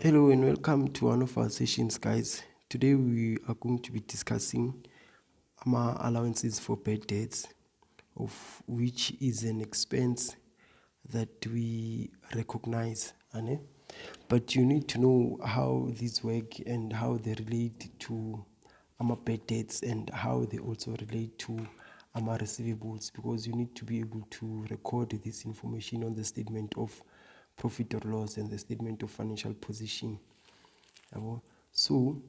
Hello and welcome to one of our sessions, guys. Today we are going to be discussing allowances for bad debts, of which is an expense that we recognize. But you need to know how these work and how they relate to bad debts and how they also relate to receivables, because you need to be able to record this information on the statement of profit or loss and the statement of financial position. So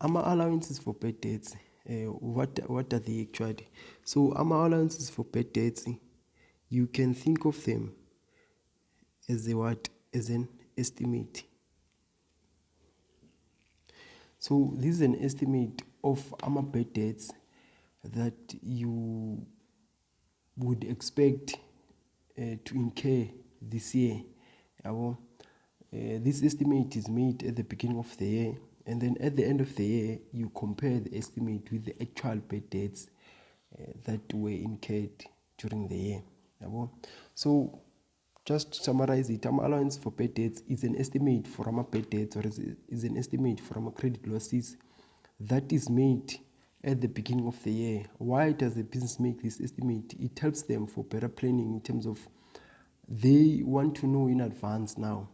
allowances for bad debts, what are they actually? So allowances for bad debts, you can think of them as an estimate. So this is an estimate of bad debts that you would expect to incur this year. This estimate is made at the beginning of the year, and then at the end of the year you compare the estimate with the actual bad debts that were incurred during the year. So just to summarize it, allowance for bad debts is an estimate for bad debts, or is an estimate for credit losses that is made at the beginning of the year. Why does the business make this estimate? It helps them for better planning in terms of they want to know in advance now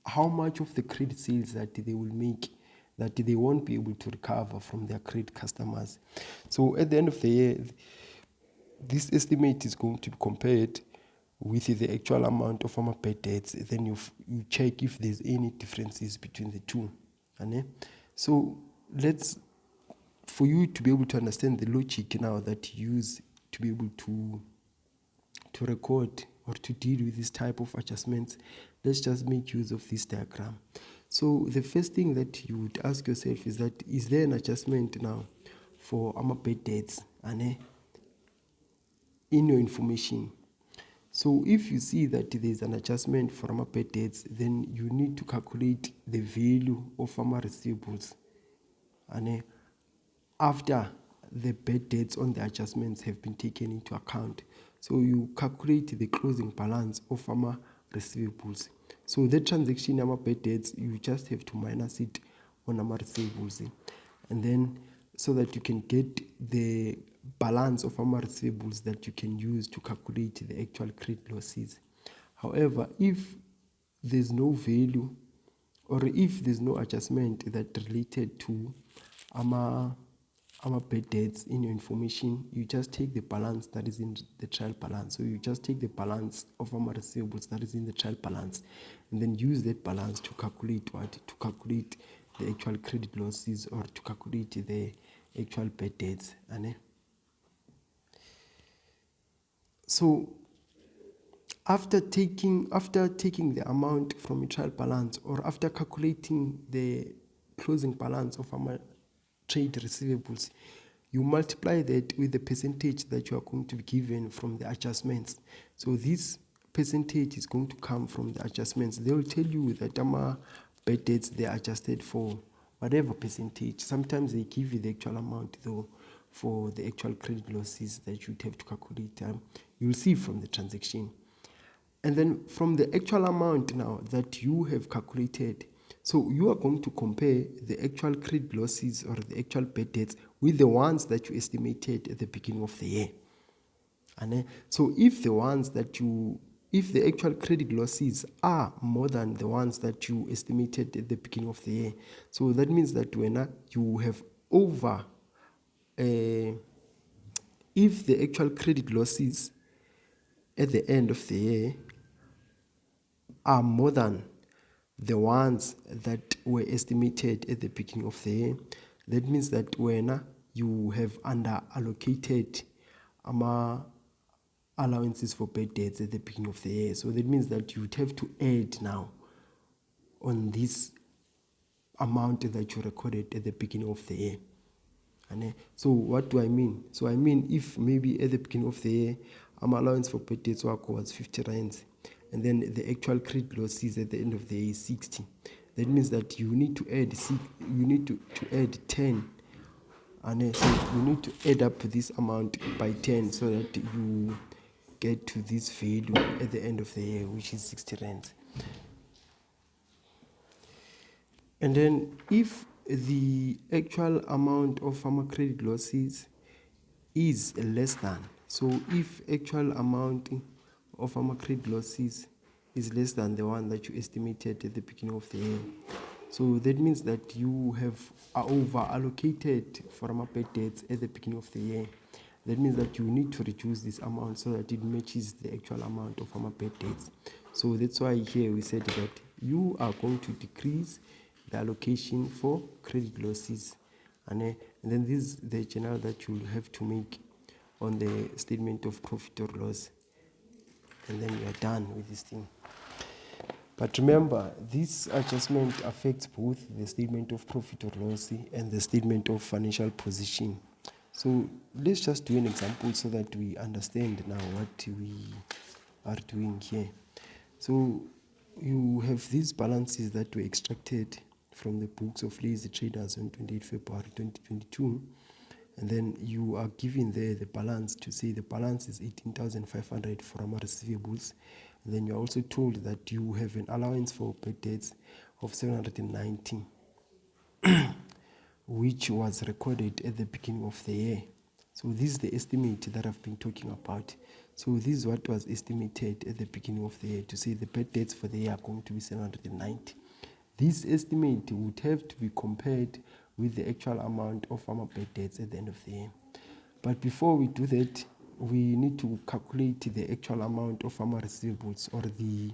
how much of the credit sales that they will make that they won't be able to recover from their credit customers. So at the end of the year, this estimate is going to be compared with the actual amount of bad debts. Then you check if there's any differences between the two. So for you to be able to understand the logic now that you use to be able to record or to deal with this type of adjustments, let's just make use of this diagram. So the first thing that you would ask yourself is that, is there an adjustment now for bad debts in your information? So if you see that there's an adjustment for bad debts, then you need to calculate the value of receivables after the bad debts on the adjustments have been taken into account. So you calculate the closing balance of receivables. So the transaction bad debts, you just have to minus it on receivables, and then so that you can get the balance of receivables that you can use to calculate the actual credit losses. However, if there's no value, or if there's no adjustment that related to bad debts in your information, you just take the balance that is in the trial balance. So you just take the balance of receivables that is in the trial balance, and then use that balance to calculate to calculate the actual credit losses, or to calculate the actual bad debts. So after taking the amount from a trial balance, or after calculating the closing balance of trade receivables, you multiply that with the percentage that you are going to be given from the adjustments. So this percentage is going to come from the adjustments. They will tell you that bad debts, they are adjusted for whatever percentage. Sometimes they give you the actual amount though for the actual credit losses that you have to calculate. You will see from the transaction. And then from the actual amount now that you have calculated, so you are going to compare the actual credit losses or the actual bad debts with the ones that you estimated at the beginning of the year. So if the actual credit losses are more than the ones that you estimated at the beginning of the year, so that means that when you have over, if the actual credit losses at the end of the year are more than the ones that were estimated at the beginning of the year, that means that when you have under allocated allowances for bad debts at the beginning of the year. So that means that you would have to add now on this amount that you recorded at the beginning of the year. So what do I mean? So I mean, if maybe at the beginning of the year allowance for bad debts was 50 rands, and then the actual credit losses at the end of the year is 60. That means that you need to add to add 10. So you need to add up this amount by 10 so that you get to this value at the end of the year, which is 60 rands. And then if the actual amount of farmer credit losses is less than, so if actual amount of farmer credit losses is less than the one that you estimated at the beginning of the year, so that means that you have over allocated farmer bad debts at the beginning of the year. That means that you need to reduce this amount so that it matches the actual amount of farmer bad debts. So that's why here we said that you are going to decrease the allocation for credit losses. And then this is the journal that you will have to make on the statement of profit or loss. And then you are done with this thing. But remember, this adjustment affects both the statement of profit or loss and the statement of financial position. So let's just do an example so that we understand now what we are doing here. So you have these balances that were extracted from the books of lazy traders on 28 February 2022. And then you are given there the balance to say the balance is 18,500 from receivables. And then you're also told that you have an allowance for bad debts of 790, which was recorded at the beginning of the year. So this is the estimate that I've been talking about. So this is what was estimated at the beginning of the year to say the bad debts for the year are going to be 790. This estimate would have to be compared with the actual amount of farmer bad debts at the end of the year. But before we do that, we need to calculate the actual amount of farmer receivables or the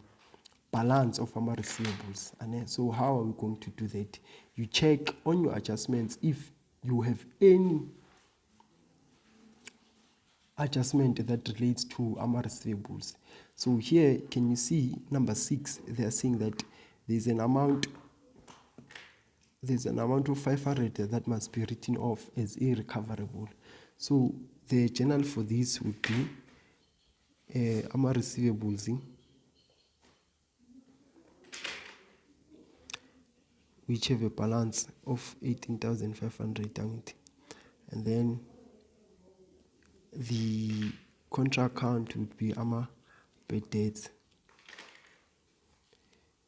balance of farmer receivables. And so how are we going to do that? You check on your adjustments if you have any adjustment that relates to farmer receivables. So here, can you see number 6? They are saying that there's an amount of 500 that must be written off as irrecoverable. So the journal for this would be AMA receivables, which have a balance of 18,500, and then the contra account would be AMA bad debts,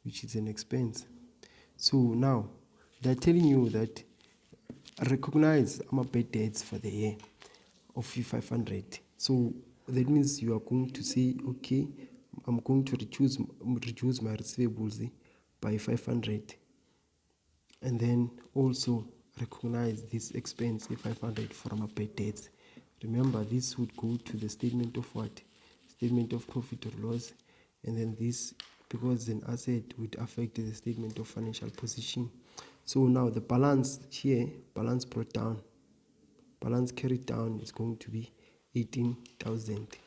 which is an expense. So now they're telling you that recognize AMA bad debts for the year of 500. So that means you are going to say, okay, I'm going to reduce my receivables by 500, and then also recognize this expense 500 from my bad debts. Remember, this would go to the statement of what? Statement of profit or loss, and then this, because an asset, would affect the statement of financial position. So now the balance here, balance brought down, balance carried down is going to be 18,000.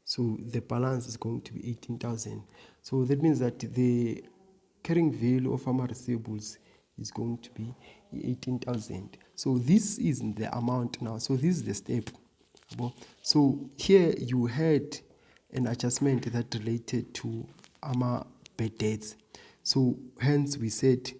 So the balance is going to be 18,000. So that means that the carrying value of farmer receivables is going to be 18,000. So this is the amount now. So this is the step. So here you had an adjustment that related to AMA bad debts. So hence we said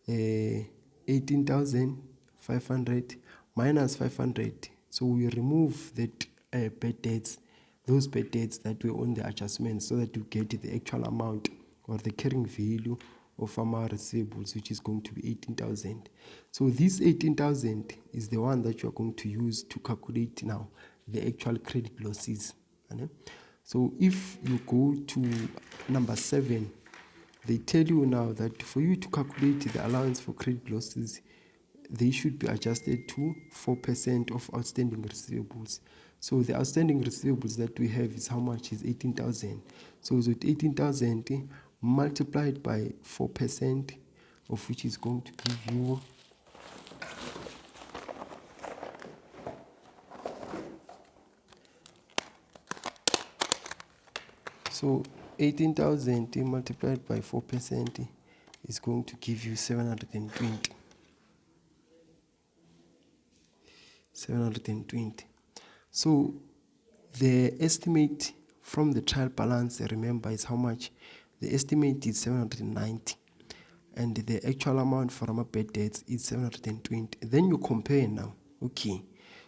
18,500 minus 500. So we remove that bad debts, those bad debts that were on the adjustment, so that you get the actual amount or the carrying value of farmer receivables, which is going to be 18,000. So this 18,000 is the one that you are going to use to calculate now the actual credit losses. So if you go to number 7, they tell you now that for you to calculate the allowance for credit losses, they should be adjusted to 4% of outstanding receivables. So the outstanding receivables that we have is how much? Is 18,000. So with 18,000 multiplied by 4%, of which is going to give you so 18,000 multiplied by 4% is going to give you 720. 720. So the estimate from the trial balance, remember, is how much? The estimate is 790, and the actual amount for our bad debts is 720. Then you compare now. Okay,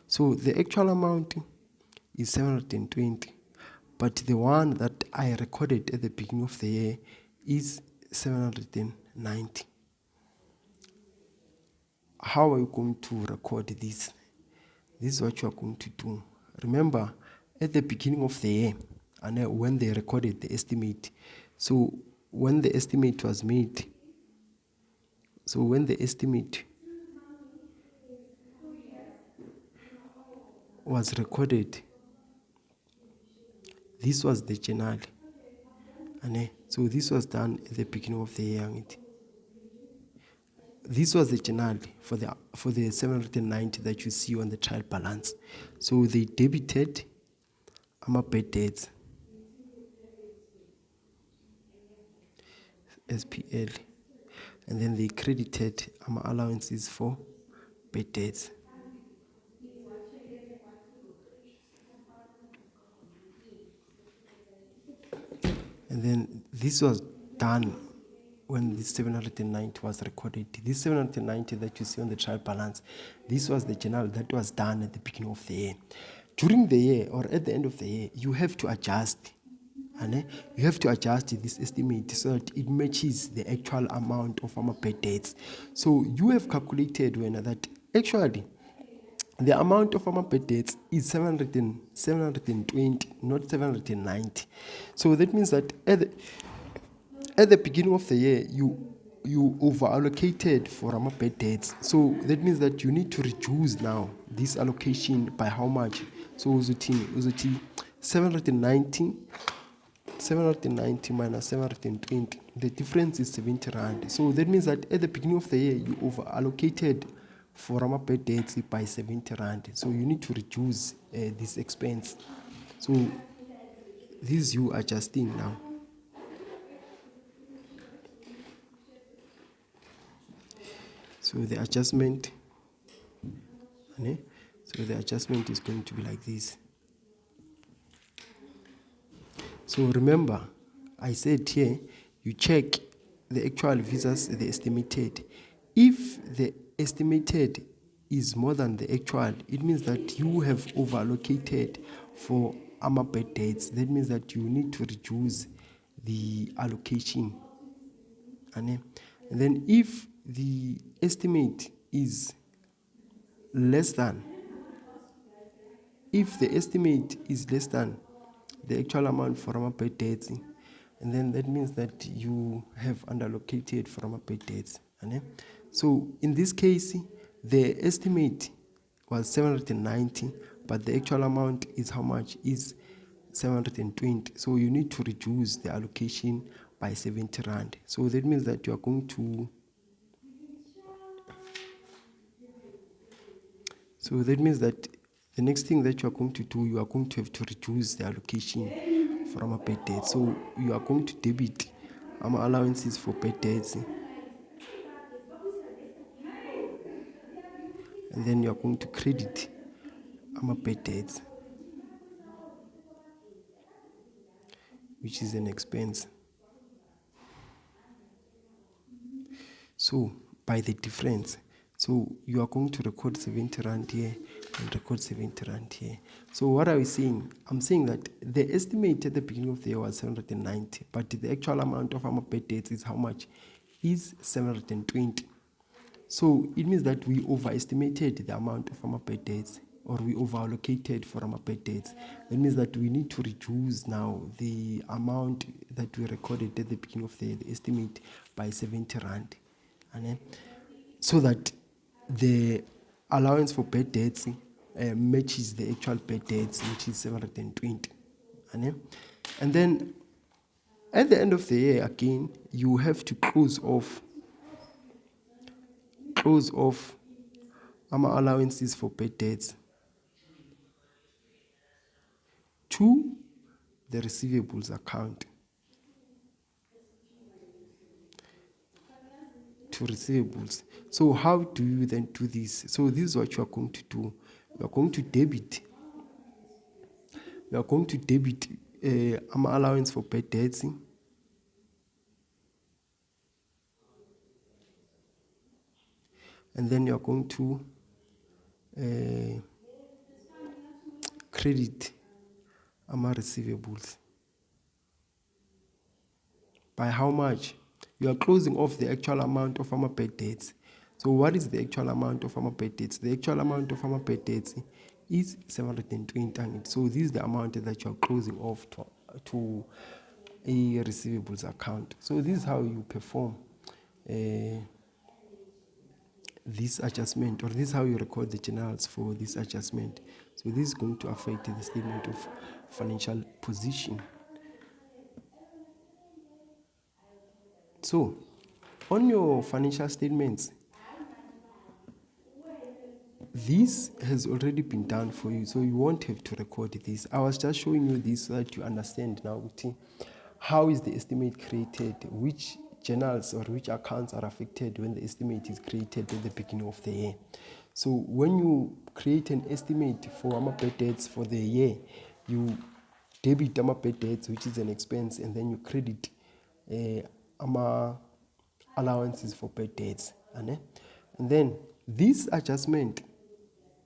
so the actual amount is 720, but the one that I recorded at the beginning of the year is 790. How are you going to record this? This is what you are going to do. Remember, at the beginning of the year, and when they recorded the estimate, so when the estimate was made, was recorded, this was the journal. And so this was done at the beginning of the year. This was the journal for the 790 that you see on the trial balance. So they debited bad debts, SPL, and then they credited allowances for bad debts. And then this was done when this 790 was recorded. This 790 that you see on the trial balance, this was the journal that was done at the beginning of the year. During the year or at the end of the year, you have to adjust. You have to adjust this estimate so that it matches the actual amount of bad debts. So you have calculated when that actually the amount of bad debts is 720, not 790. So that means that at the beginning of the year, you over allocated for bad debts. So that means that you need to reduce now this allocation by how much? So uzuthi 790 minus 720, the difference is 70 rand. So that means that at the beginning of the year, you over allocated for bad debts by 70 rand. So you need to reduce this expense. So this you adjusting now. So the adjustment is going to be like this. So remember, I said here, you check the actual visas, the estimated. If the estimated is more than the actual, it means that you have over-allocated for bad debts. That means that you need to reduce the allocation. And then if the estimate is less than, the actual amount for bad debts, and then that means that you have underallocated for bad debts. So in this case, the estimate was 790, but the actual amount is how much? Is 720. So you need to reduce the allocation by 70 rand. So that means that you are going to the next thing that you are going to do, you are going to have to reduce the allocation for bad debts. So you are going to debit allowances for bad debts, and then you are going to credit bad debts, which is an expense. So by the difference, so you are going to record 70 rand here and record 70 rand here. So what are we saying? I'm saying that the estimate at the beginning of the year was 790, but the actual amount of bad debts is how much? Is 720. So it means that we overestimated the amount of bad debts, or we over-allocated for bad debts. That means that we need to reduce now the amount that we recorded at the beginning of the year, the estimate, by 70 rand. So that the allowance for bad debts matches the actual bad debts, which is 720. And then at the end of the year, again, you have to close off allowances for bad debts to the receivables account. To receivables. So how do you then do this? So this is what you are going to do. You are going to debit. Allowance for bad debts. And then you are going to credit receivables. By how much? You are closing off the actual amount of bad debts. So what is the actual amount of bad debts? The actual amount of bad debts is 720. So this is the amount that you are closing off to a receivables account. So this is how you perform this adjustment, or this is how you record the journals for this adjustment. So this is going to affect the statement of financial position. So on your financial statements, this has already been done for you, so you won't have to record this. I was just showing you this so that you understand now how is the estimate created, which journals or which accounts are affected when the estimate is created at the beginning of the year. So when you create an estimate for bad debts for the year, you debit bad debts, which is an expense, and then you credit allowances for bad debts. And then this adjustment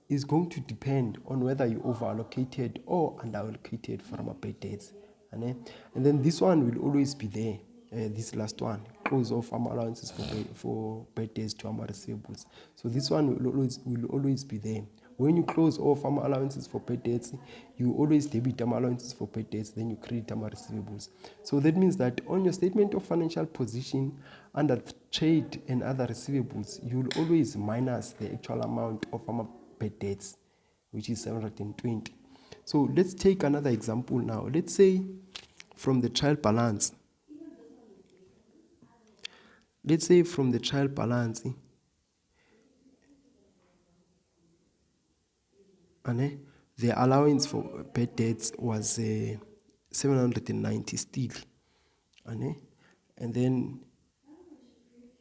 is going to depend on whether you over-allocated or under-allocated for bad debts. And then this one will always be there. This last one, close off allowances for bad debts to receivables. So this one will always be there. When you close off allowances for bad debts, you always debit allowances for bad debts, then you credit receivables. So that means that on your statement of financial position, under trade and other receivables, you will always minus the actual amount of bad debts, which is 720. So let's take another example now. Let's say from the trial balance. Let's say from the trial balance, the allowance for bad debts was 790 still. And then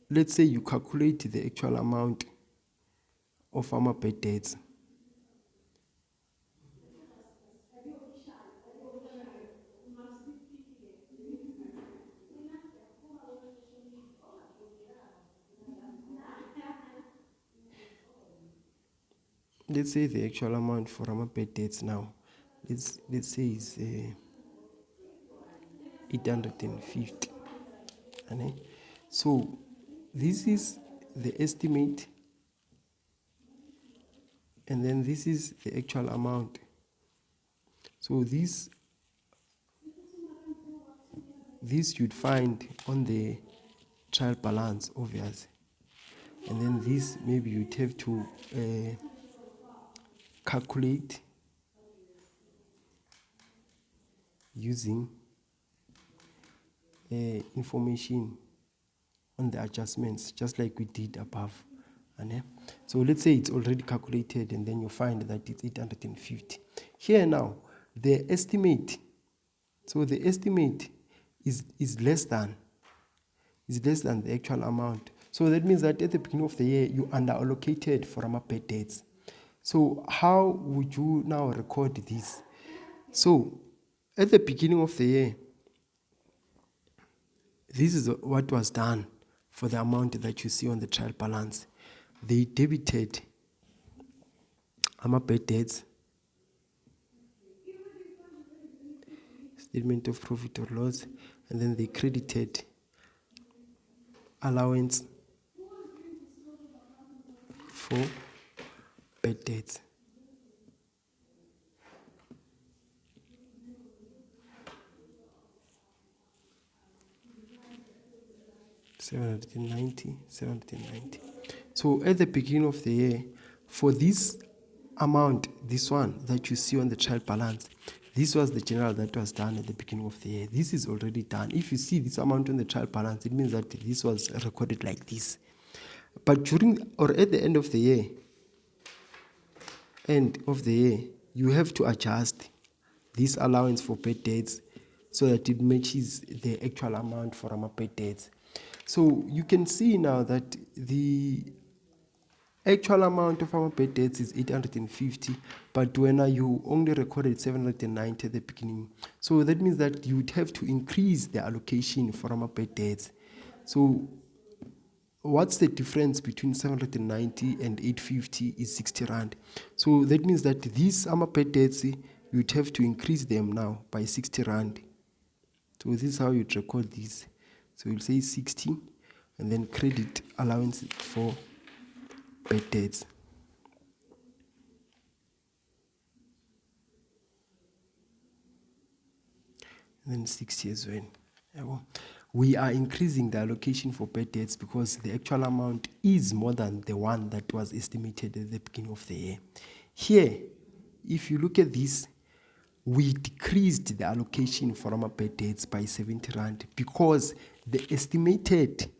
let's say you calculate the actual amount of bad debts. Let's say the actual amount for bad debts now, let's say is 850. So this is the estimate, and then this is the actual amount. So this you'd find on the trial balance, obviously, and then this maybe you'd have to calculate using information on the adjustments, just like we did above. So let's say it's already calculated, and then you find that it's 850. Here now, the estimate, so the estimate is less than the actual amount. So that means that at the beginning of the year, you under-allocated for bad debts. So how would you now record this? So at the beginning of the year, this is what was done for the amount that you see on the trial balance. They debited bad debts, statement of profit or loss, and then they credited allowance for bad debts. $790. So at the beginning of the year, for this amount, this one that you see on the trial balance, this was the general that was done at the beginning of the year. This is already done. If you see this amount on the trial balance, it means that this was recorded like this. But during or at the end of the year, you have to adjust this allowance for bad debts so that it matches the actual amount for bad debts. So you can see now that the actual amount of bad debts is 850, but when you only recorded 790 at the beginning. So that means that you would have to increase the allocation for bad debts. So what's the difference between 790 and 850 is 60 rand. So that means that these bad debts you'd have to increase them now by 60 rand. So this is how you'd record this. So you'll say 60 and then credit allowance for bad debts. And then 60 as well. We are increasing the allocation for bad debts because the actual amount is more than the one that was estimated at the beginning of the year. Here, if you look at this, we decreased the allocation for our bad debts by 70 rand because the estimated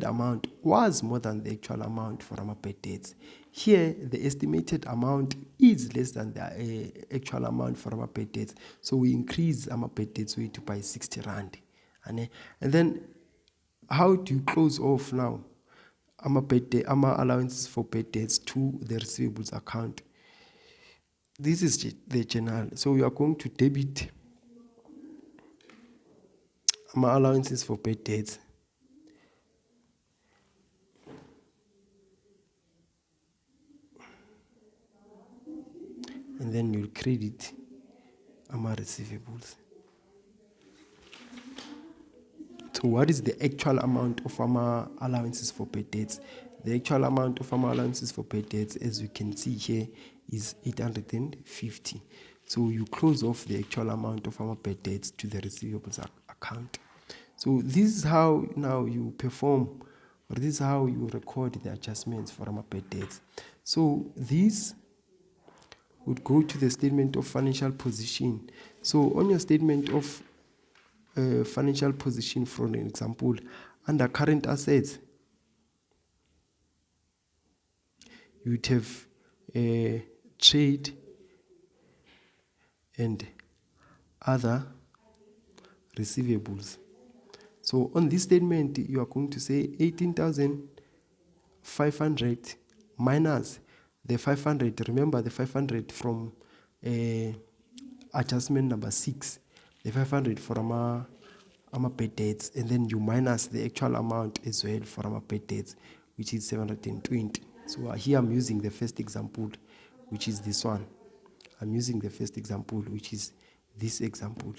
amount was more than the actual amount for our bad debts. Here, the estimated amount is less than the actual amount for our bad debts. So we increase our bad debts weight by 60 rand. And then, how do you close off now our allowances for bad debts to the receivables account? This is the general. So we are going to debit our allowances for bad debts. And then you'll credit our receivables. So what is the actual amount of our allowances for bad debts? The actual amount of our allowances for bad debts, as you can see here, is 850. So you close off the actual amount of our bad debts to the receivables account. So this is how now you perform, or this is how you record the adjustments for our bad debts. So this would go to the statement of financial position. So on your statement of financial position, for an example, under current assets, you would have trade and other receivables. So on this statement, you are going to say 18,500 minus the 500. Remember the 500 from adjustment number 6, the 500 for our bad debts, and then you minus the actual amount as well for our bad debts, which is 720. So here I'm using the first example, which is this one. I'm using the first example, which is this example.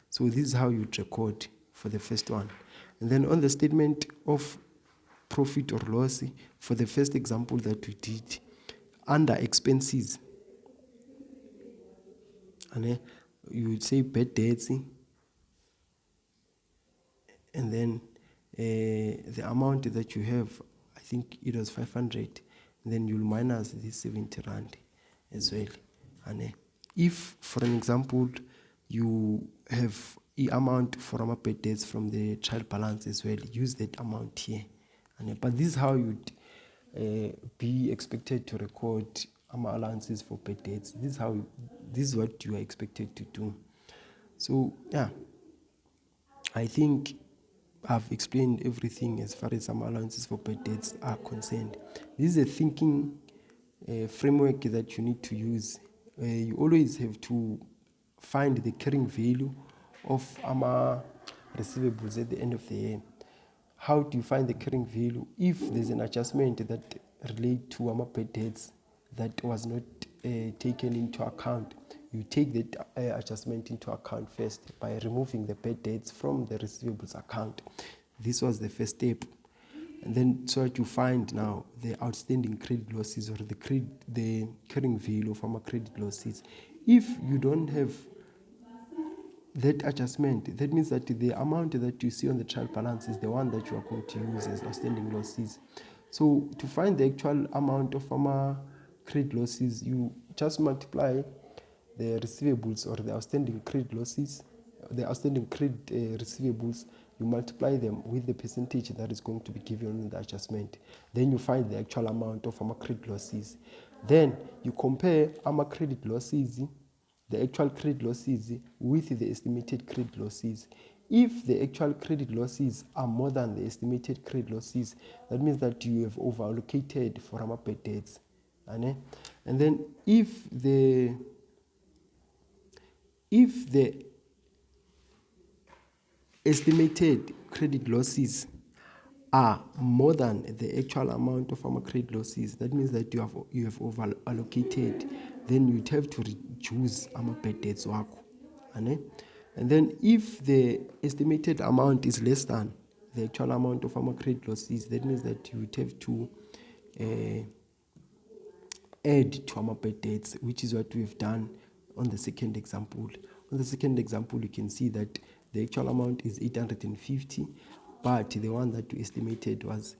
So this is how you record for the first one. And then on the statement of profit or loss, for the first example that we did, under expenses, you would say bad debts, and then the amount that you have, I think it was 500, and then you'll minus this 70 rand as well. And if, for an example, you have the amount for our bad debts from the trial balance as well, use that amount here. But this is how you'd be expected to record our allowances for bad debts. This is what you are expected to do. So yeah, I think I've explained everything as far as some allowances for bad debts are concerned. This is a thinking framework that you need to use. You always have to find the carrying value of our receivables at the end of the year. How do you find the carrying value? If there's an adjustment that relates to our bad debts that was not taken into account, you take that adjustment into account first by removing the bad debts from the receivables account. This was the first step. And then so that you find now the outstanding credit losses or the carrying value of our credit losses. If you don't have that adjustment, that means that the amount that you see on the trial balance is the one that you are going to use as outstanding losses. So to find the actual amount of our credit losses, you just multiply the receivables or the outstanding credit losses, the outstanding credit receivables, you multiply them with the percentage that is going to be given in the adjustment. Then you find the actual amount of our credit losses. Then you compare our credit losses, the actual credit losses, with the estimated credit losses. If the actual credit losses are more than the estimated credit losses, that means that you have over-allocated for our bad debts. And then if the estimated credit losses are more than the actual amount of credit losses, that means that you have over allocated, then you'd have to reduce bad debts wakho. And then if the estimated amount is less than the actual amount of credit losses, that means that you would have to add to bad debts, which is what we've done on the second example. On the second example, you can see that the actual amount is 850, but the one that we estimated was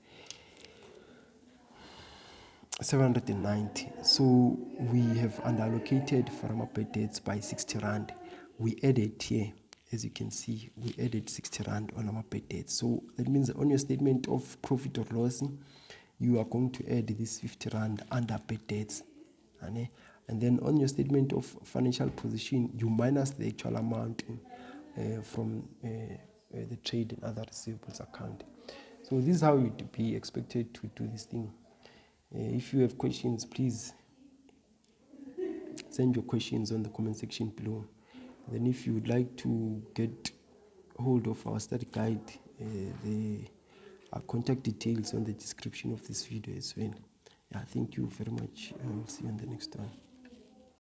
790. So we have underallocated for bad debts by 60 rand. We added here, as you can see, we added 60 rand on bad debts. So that means on your statement of profit or loss, you are going to add this 50 rand under bad debts. And then on your statement of financial position, you minus the actual amount from the trade and other receivables account. So this is how you'd be expected to do this thing. If you have questions, please send your questions on the comment section below. Then if you would like to get hold of our study guide, the contact details on the description of this video as well. Thank you very much. I will see you on the next one.